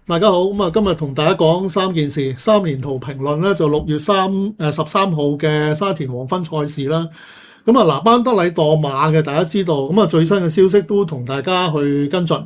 大家好，今日同大家講三件事。三年圖評論咧就6月13號嘅沙田黃昏賽事啦。班德禮墮馬嘅，大家知道。最新嘅消息都同大家去跟進。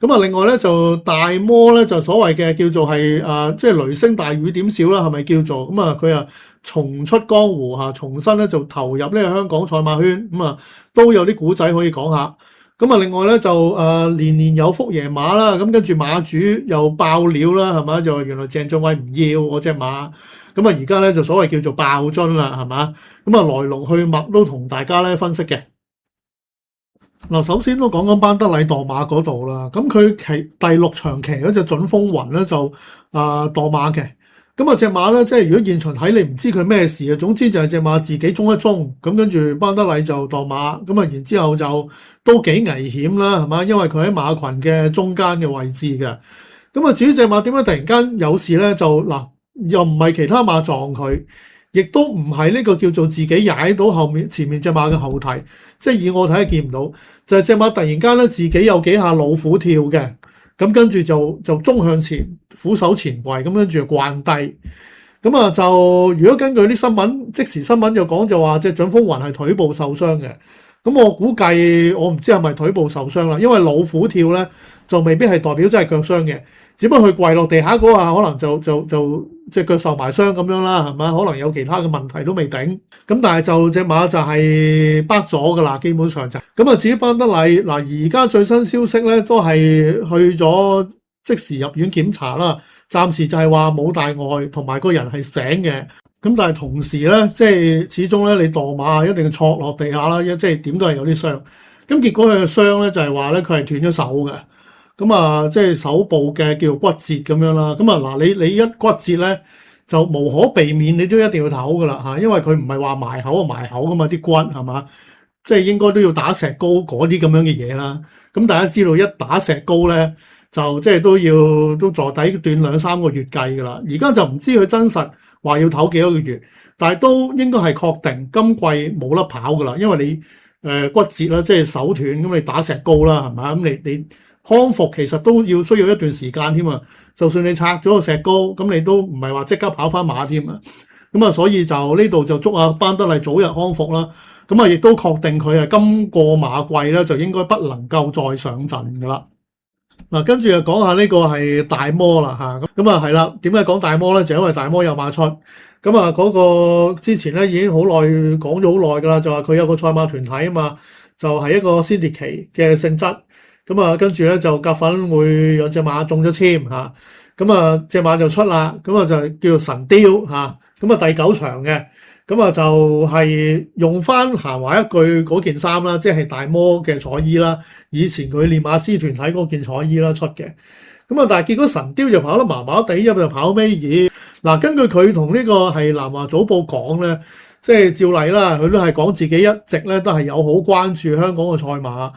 另外咧就大摩咧就所謂嘅叫做係即係雷聲大雨點小啦，係咪叫做佢重出江湖嚇，重新咧就投入呢個香港賽馬圈。都有啲古仔可以講下。另外咧就年年有福爺馬啦，跟住馬主又爆料啦，係嘛？就原來鄭俊偉唔要我隻馬，而家咧就所謂叫做爆樽啦，係嘛？來龍去脈都同大家咧分析嘅。嗱，首先都講班德禮墮馬嗰度啦，咁佢第6場騎嗰隻準風雲咧就墮馬嘅。隻馬咧，即係如果現場睇，你唔知佢咩事啊。總之就係隻馬自己衝一衝，咁跟住班德禮就墮馬，然之後就都幾危險啦，係嘛？因為佢喺馬群嘅中間嘅位置嘅。至於隻馬點解突然間有事咧？就嗱，又唔係其他馬撞佢，亦都唔係呢個叫做自己踩到前面隻馬嘅後蹄，即係以我睇見唔到，就係隻馬突然間咧自己有幾下老虎跳嘅。咁跟住就衝向前，俯首前跪，咁跟住就慣低。就如果根據啲新聞，即時新聞就講就話隻準風雲係腿部受傷嘅。我估計我唔知係咪腿部受傷啦，因為老虎跳咧就未必係代表真係腳傷嘅，只不過佢跪落地下嗰下可能就隻腳受埋傷咁樣啦，係咪？可能有其他嘅問題都未定。但係就隻馬就係崩咗噶啦，基本上就至於班德禮嗱，而家最新消息咧都係去咗即時入院檢查啦，暫時就係話冇大礙，同埋個人係醒嘅。但係同時咧，即係始終咧你墮馬一定要挫落地下啦，即係點都係有啲傷。結果佢嘅傷咧就係話咧佢係斷咗手嘅。即係手部嘅叫做骨折咁樣啦。你一骨折咧，就無可避免，你都一定要唞噶啦嚇，因為佢唔係話埋口噶嘛，啲骨係嘛，即係應該都要打石膏嗰啲咁樣嘅嘢啦。大家知道一打石膏咧，就即係都坐底斷2-3個月計噶啦。而家就唔知佢真實話要唞幾多個月，但係都應該係確定今季冇得跑噶啦，因為你骨折啦，即係手斷，咁你打石膏啦係嘛，你康復其實都要需要一段時間添啊！就算你拆咗個石膏，咁你都唔係話即刻跑翻馬添啊！所以就呢度就祝班德禮早日康復啦。亦都確定佢今個馬季咧就應該不能夠再上陣噶啦。嗱，跟住就講下呢個係大摩啦嚇。係啦，點解講大摩咧？就因為大摩有馬出。嗰個之前咧已經好耐講咗好耐噶啦，就話佢有個賽馬團體啊嘛，就係一個先烈期嘅性質。跟住咧就夾份會有隻馬中咗籤嚇，隻馬就出啦，就叫做神雕嚇，第9場嘅，就係用翻閒話一句嗰件衫啦，即係大摩嘅彩衣啦，以前佢練馬師團體嗰件彩衣啦出嘅，但係結果神雕就跑得麻麻地，就跑尾二。根據佢同呢個係南華早報講咧，即係照例啦，佢都係講自己一直咧都係有好關注香港嘅賽馬。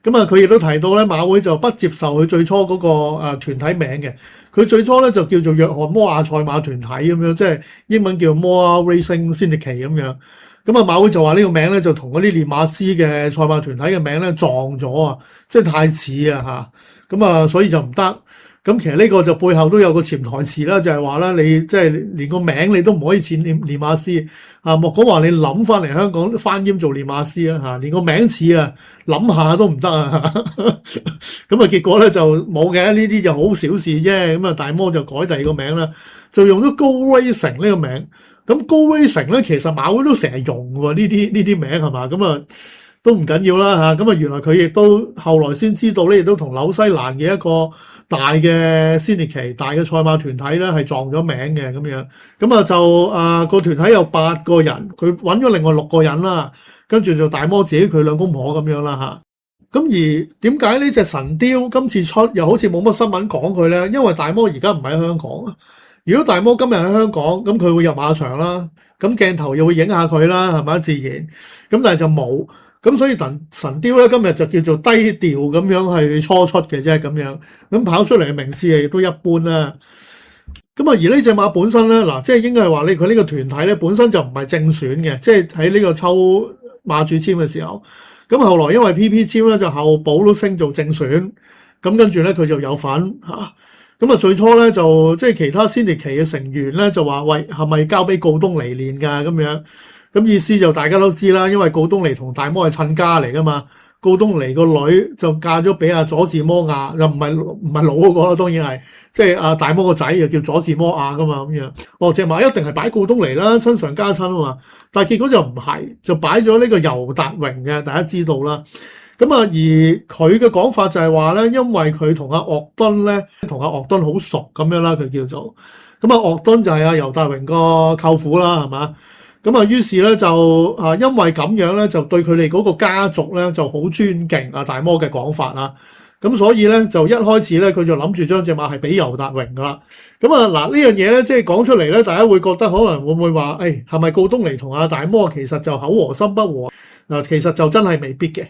佢亦都提到咧，馬會就不接受佢最初嗰個團體名嘅。佢最初咧就叫做約翰摩亞賽馬團體咁樣，即係英文叫 Moa Racing Syndicate 咁樣。馬會就話呢個名咧就同嗰啲練馬師嘅賽馬團體嘅名咧撞咗啊，即係太似啊嚇。所以就唔得。其實呢個就背後都有個潛台詞啦，就係話咧，你即係連個名你都唔可以似練馬師啊！莫講話你諗翻嚟香港翻閹做練馬師啊嚇，連個名似啊，諗下都唔得啊！結果咧就冇嘅，呢啲就好小事啫。大摩就改第二個名啦，就用咗高 Racing 呢個名。高 Racing 咧其實馬會都成日用喎，呢啲名係嘛？都唔緊要啦嚇。原來佢亦都後來先知道咧，亦都同紐西蘭嘅一個大嘅先烈期、大嘅賽馬團體咧係撞咗名嘅咁樣。個團體有8個人，佢揾咗另外6個人啦，跟住就大摩自己佢兩公婆咁樣啦嚇。而點解呢隻神雕今次出又好似冇乜新聞講佢咧？因為大摩而家唔喺香港啊。如果大摩今日喺香港，咁佢會入馬場啦，咁鏡頭又會影下佢啦，係咪自然？但係就冇。所以神雕咧今日就叫做低調咁樣去初出嘅啫，咁樣咁跑出嚟嘅名次亦都一般啦。而呢隻馬本身咧，嗱，即係應該係話佢呢個團體咧本身就唔係正選嘅，即係喺呢個抽馬主籤嘅時候，後來因為 PP 籤咧就候補都升做正選，咁跟住咧佢就有份嚇。咁啊最初咧就即係其他先烈旗嘅成員咧就話：喂，係咪交俾告東尼練㗎咁樣？咁意思就大家都知啦，因為告東尼同大摩係親家嚟噶嘛。告東尼個女就嫁咗俾阿佐治摩亞，又唔係老嗰個啦，當然係即係阿大摩個仔又叫佐治摩亞噶嘛咁樣。哦，隻馬一定係擺告東尼啦，親上加親啊嘛。但係結果就唔係，就擺咗呢個尤達榮嘅，大家知道啦。咁啊，而佢嘅講法就係話咧，因為佢同阿岳敦咧，同阿岳敦好熟咁樣啦，佢叫做咁啊。岳敦就係阿尤達榮個舅父啦，係嘛？咁啊，於是咧就因為咁樣咧，就對佢哋嗰個家族咧就好尊敬啊大摩嘅講法啦。咁所以咧就一開始咧佢就諗住將隻馬係俾尤達榮噶啦。咁啊嗱呢樣嘢咧即係講出嚟咧，大家會覺得可能會唔會話誒係咪告東尼同阿大摩其實就口和心不和嗱？其實就真係未必嘅。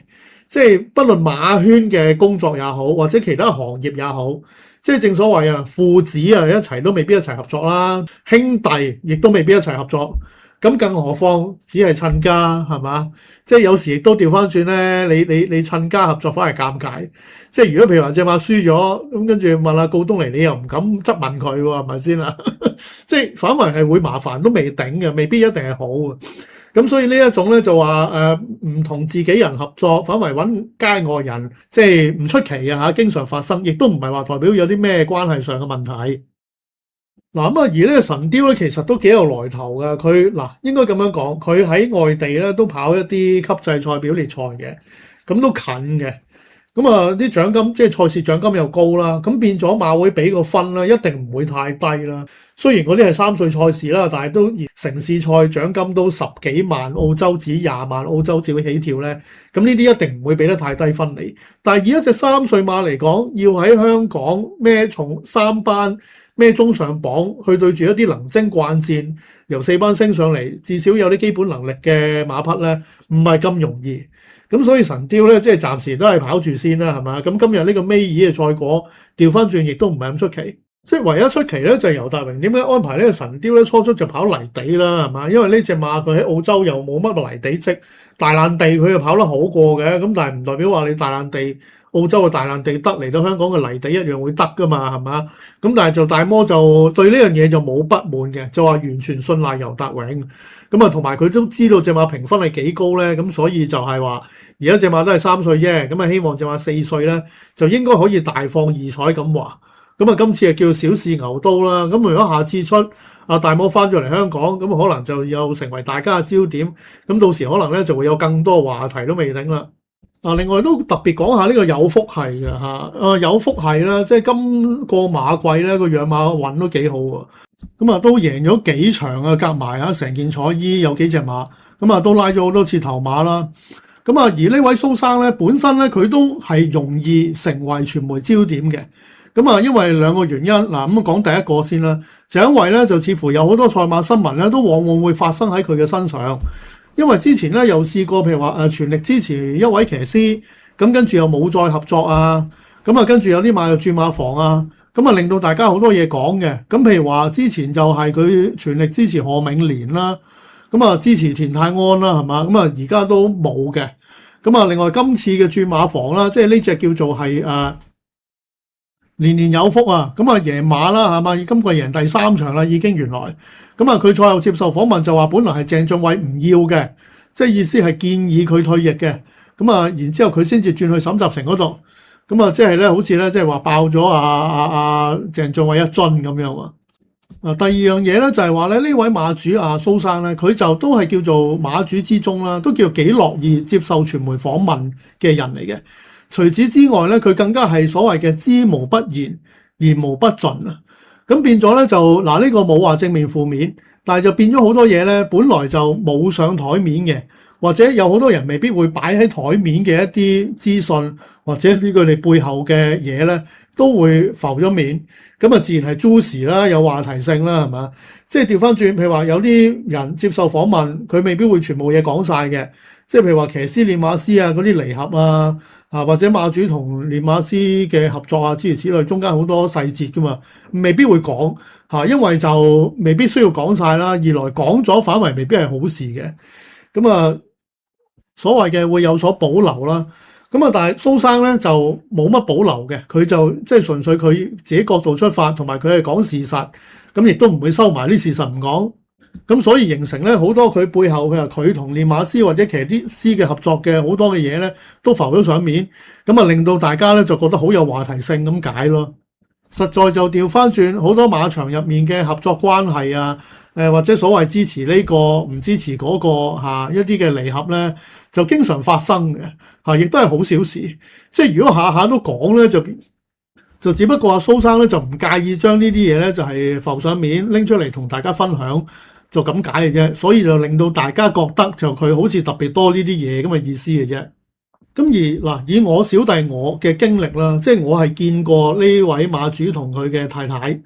即係不論馬圈嘅工作也好，或者其他行業也好，即係正所謂啊父子啊一齊都未必一齊合作啦，兄弟亦都未必一齊合作。咁更何況只係親家係嘛？即係有時亦都調翻轉咧，你親家合作反而尷尬。即係如果譬如話隻馬輸咗，咁跟住問下告東尼，你又唔敢質問佢喎，係咪先啊？即係反為係會麻煩都未頂嘅，未必一定係好嘅。咁所以呢一種咧就話唔同自己人合作，反為揾街外人，即係唔出奇嘅嚇，經常發生，亦都唔係話代表有啲咩關係上嘅問題。嗱咁啊，而呢個神雕咧，其實都幾有來頭㗎。佢嗱應該咁樣講，佢喺外地咧都跑一啲級制賽表列賽嘅，咁都近嘅。咁啊啲獎金即係賽事獎金又高啦，咁變咗馬會俾個分啦，一定唔會太低啦。雖然嗰啲係3歲賽事啦，但係都城市賽獎金都10幾萬澳洲紙、20萬澳洲紙起跳咧，咁呢啲一定唔會俾得太低分嚟。但係以一隻3歲馬嚟講，要喺香港孭重3班，咩中上榜去對住一啲能征慣戰，由4班升上嚟，至少有啲基本能力嘅馬匹咧，唔係咁容易。咁所以神雕咧，即係暫時都係跑住先啦，係嘛？咁今日呢個尾二嘅賽果調翻轉，亦都唔係咁出奇。即係唯一出奇咧，就係尤達榮點解安排呢個神雕咧？初出就跑泥地啦，係嘛？因為呢隻馬佢喺澳洲又冇乜泥地積，大爛地佢又跑得好過嘅。咁但係唔代表話你大爛地澳洲嘅大爛地得，嚟到香港嘅泥地一樣會得噶嘛，係嘛？咁但係就大摩就對呢樣嘢就冇不滿嘅，就話完全信賴尤達榮。咁啊，同埋佢都知道隻馬評分係幾高咧，咁所以就係話而家隻馬都係3歲啫，咁啊希望隻馬4歲咧就應該可以大放異彩咁話。咁啊，今次係叫小試牛刀啦。咁如果下次出大摩翻咗嚟香港，咁可能就又成為大家嘅焦點。咁到時可能咧就會有更多話題都未定啦。另外都特別講下呢個有福系嘅嚇。有福系啦，即係今個馬季咧個養馬運都幾好喎。咁啊都贏咗幾場啊，夾埋啊成件彩衣有幾隻馬，咁啊都拉咗好多次頭馬啦。咁啊而呢位蘇生咧本身咧佢都係容易成為傳媒焦點嘅。咁啊，因為兩個原因嗱，咁講第一個先啦，就因為咧就似乎有好多賽馬新聞咧，都往往會發生喺佢嘅身上。因為之前咧又試過，譬如話全力支持一位騎師，咁跟住又冇再合作啊，咁啊跟住有啲馬又轉馬房啊，咁啊令到大家好多嘢講嘅。咁譬如話之前就係佢全力支持賀銘年啦，咁啊支持田泰安啦，係嘛？咁啊而家都冇嘅。咁啊另外今次嘅轉馬房啦，即係呢隻叫做係年年有福啊！咁啊贏馬啦，係嘛？今季贏第3場啦，已經原來。咁啊佢賽後接受訪問就話，本來係鄭俊偉唔要嘅，即係意思係建議佢退役嘅。咁啊，然之後佢先至轉去沈集成嗰度。咁啊，即係咧，好似咧，即係話爆咗鄭俊偉一樽咁樣啊！第二樣嘢咧就係話咧，呢位馬主蘇生咧，佢就都係叫做馬主之中啦，都叫幾樂意接受傳媒訪問嘅人嚟嘅。除此之外咧，佢更加係所謂嘅知無不言，言無不盡啊！咁變咗咧就嗱，呢個冇話正面負面，但係就變咗好多嘢咧，本來就冇上台面嘅，或者有好多人未必會擺喺台面嘅一啲資訊，或者呢佢哋背後嘅嘢咧，都會浮咗面。咁啊，自然係 juicy 啦，有話題性啦，係嘛？即係調翻轉，譬如話有啲人接受訪問，佢未必會全部嘢講晒嘅。即係譬如話騎師練馬師啊，嗰啲離合啊，或者馬主同練馬師嘅合作啊，諸如此類，中間好多細節噶嘛，未必會講嚇，因為就未必需要講晒啦。二來講咗反為未必係好事嘅。咁啊，所謂嘅會有所保留啦。咁啊，但係蘇生咧就冇乜保留嘅，佢就即係純粹佢自己角度出發，同埋佢係講事實，咁亦都唔會收埋啲事實唔講。咁所以形成咧好多佢背後佢話佢同練馬師或者騎啲師嘅合作嘅好多嘅嘢咧都浮咗上面，咁啊令到大家咧就覺得好有話題性咁解咯。實在就調翻轉好多馬場入面嘅合作關係啊，或者所謂支持呢個唔支持嗰個一啲嘅離合咧，就經常發生嘅亦都係好小事。即係如果下下都講咧，就只不過阿蘇生咧就唔介意將呢啲嘢咧就係浮上面拎出嚟同大家分享，就咁解嘅啫。所以就令到大家覺得就佢好似特別多呢啲嘢咁嘅意思嘅啫。咁而嗱，以我小弟我嘅經歷啦，即係我係見過呢位馬主同佢嘅太太。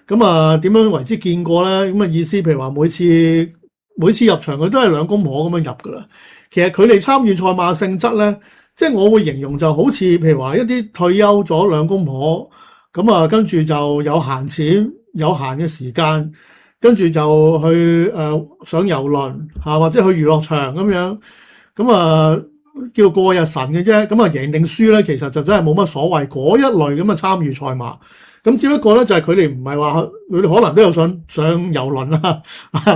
咁啊，點樣為之見過咧？咁啊意思，譬如話每次入場佢都係兩公婆咁樣入噶啦。其實佢哋參與賽馬性質咧，即係我會形容就好似譬如話一啲退休咗兩公婆，咁啊跟住就有閒錢、有閒嘅時間，跟住就去上遊輪或者去娛樂場咁樣，咁啊叫過日神嘅啫。咁啊贏定輸咧，其實就真係冇乜所謂嗰一類咁嘅參與賽馬。咁只不過咧就係佢哋唔係話佢哋可能都有上遊輪啦，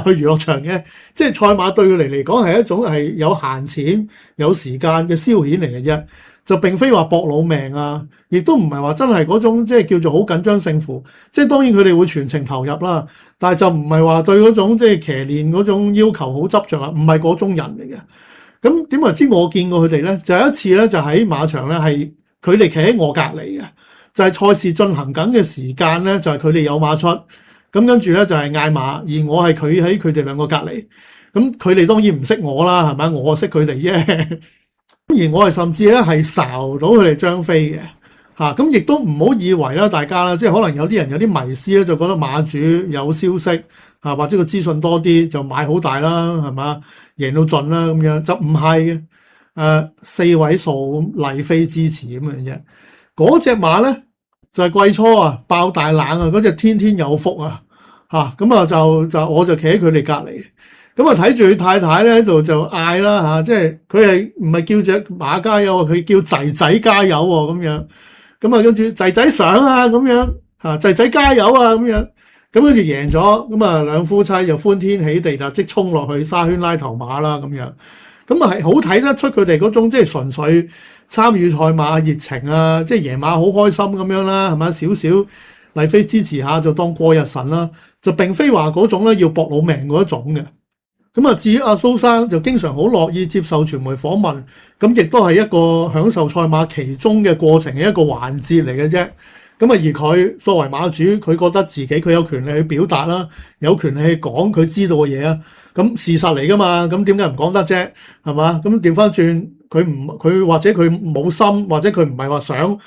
去娛樂場嘅。即係賽馬對佢哋嚟講係一種係有閒錢有時間嘅消遣嚟嘅啫，就並非話搏老命啊，亦都唔係話真係嗰種即係叫做好緊張勝負。即係當然佢哋會全程投入啦，但係就唔係話對嗰種即係騎練嗰種要求好執着啊，唔係嗰種人嚟嘅。咁點為之我見過佢哋咧？就有一次咧，就喺馬場咧，係佢哋企喺我隔離嘅。就係賽事進行緊嘅時間咧，就係佢哋有馬出，咁跟住咧就係嗌馬，而我係佢喺佢哋兩個隔離，咁佢哋當然唔識我啦，係咪？我識佢哋啫，而我係甚至咧係睄到佢哋張飛嘅嚇，咁亦都唔好以為啦，大家啦，即係可能有啲人有啲迷思咧，就覺得馬主有消息嚇，或者個資訊多啲就買好大啦，係嘛？贏到盡啦咁樣，就唔係嘅，4位數麗飛支持咁樣啫，嗰隻馬咧。就係季初啊，爆大冷啊，嗰隻天天有福啊，咁啊就我就企喺佢哋隔離，咁啊睇住佢太太咧喺度就嗌啦即係佢係唔係叫隻馬加油啊，佢叫仔仔加油喎咁樣，咁啊跟住仔仔上啊咁樣仔仔加油啊咁樣，咁跟住贏咗，咁啊兩夫妻就歡天喜地就即衝落去沙圈拉頭馬啦咁樣，咁啊係好睇得出佢哋嗰種即係純粹參與賽馬熱情啊，即係贏馬好開心咁樣啦，係咪？少少麗飛支持下就當過日神啦，就並非話嗰種咧要搏老命嗰一種嘅。咁啊，至於阿蘇生就經常好樂意接受傳媒訪問，咁亦都係一個享受賽馬其中嘅過程嘅一個環節嚟嘅啫。咁啊，而佢作為馬主，佢覺得自己佢有權利去表達啦，有權利去講佢知道嘅嘢啊。咁事實嚟噶嘛，咁點解唔講得啫？係嘛？咁調翻轉。佢或者佢冇心，或者佢唔係話想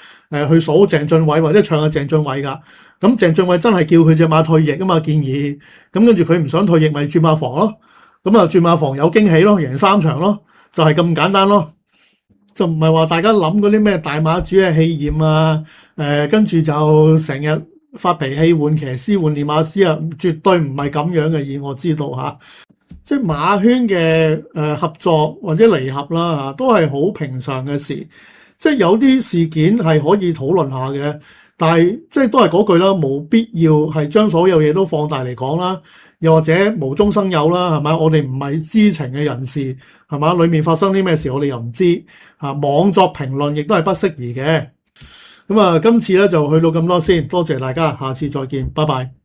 去數鄭俊偉或者唱下鄭俊偉㗎。咁鄭俊偉真係叫佢隻馬退役啊嘛，建議。咁跟住佢唔想退役，咪轉馬房咯。咁啊轉馬房有驚喜咯，贏3場咯，就係咁簡單咯。就唔係話大家諗嗰啲咩大馬主嘅氣焰啊，跟住就成日發脾氣換騎師換練馬師啊，絕對唔係咁樣嘅。以我知道嚇。即係馬圈嘅合作或者離合啦都係好平常嘅事。即係有啲事件係可以討論下嘅，但係即係都係嗰句啦，冇必要係將所有嘢都放大嚟講啦。又或者無中生有啦，係咪？我哋唔係知情嘅人士，係嘛？裡面發生啲咩事我哋又唔知網作評論亦都係不適宜嘅。咁啊，今次咧就去到咁多先，多謝大家，下次再見，拜拜。